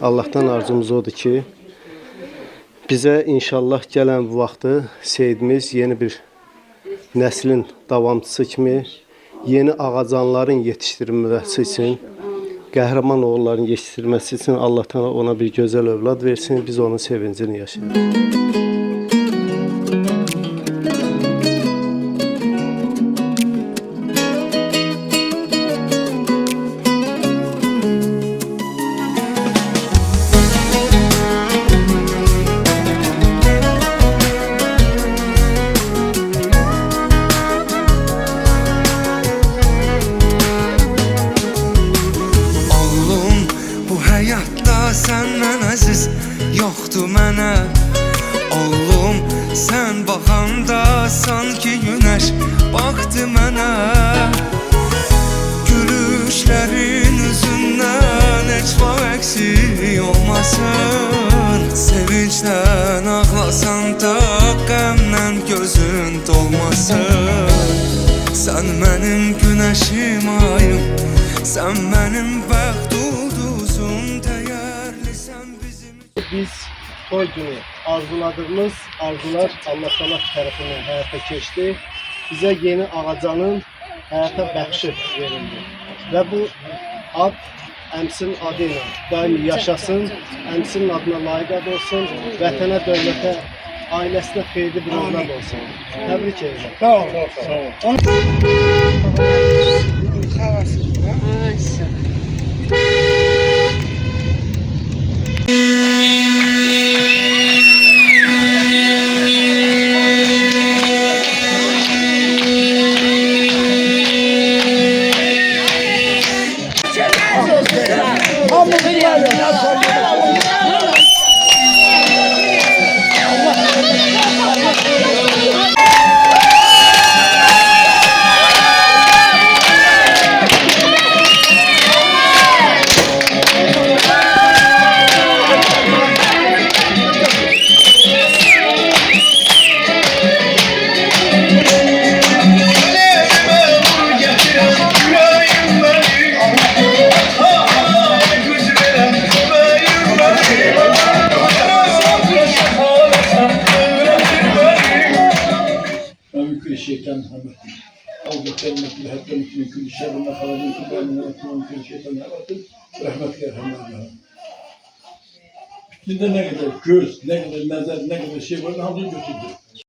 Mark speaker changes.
Speaker 1: Allah'tan arzumuz odur ki, bize inşallah gelen bu vaxtı Seyidimiz yeni bir neslin davamçısı kimi, yeni ağacanların yetiştirilmesi için, qəhrəman oğulların yetiştirilmesi için Allah'tan ona bir güzel övlad versin, biz onun sevincini yaşayalım.
Speaker 2: Səndən əziz yoxdur mənə. Oğlum, sən baxanda sanki günəş baxdı mənə. Gülüşlərin üzündən heç vaxt əksik olmasın. Sevincdən ağlasan da qəmdən gözün dolmasın. Sən mənim günəşim ayım, sən mənim bəxt ulduzum.
Speaker 1: Biz toy günü arzuladığımız arzular Allah tarafından hayata geçti. Bize yeni ağacanın hayata bəxşi verildi. Ve bu ad əmsin adıyla daimi yaşasın, əmsinin adına layık ad olsun, vətənə, dövlətə, ailəsinə xeyirli bir övlad olsun. Təbrik ederim.
Speaker 3: Sağ ol, sağ ol. Şeytan Muhammed. Allah kendine hatta mümkün şerrine falan mümkün şeytan Allah'ın rahmetli Rahman'ın. Şimdi ne kadar göz, ne kadar nazar, ne kadar şey var, hamdını götürdü.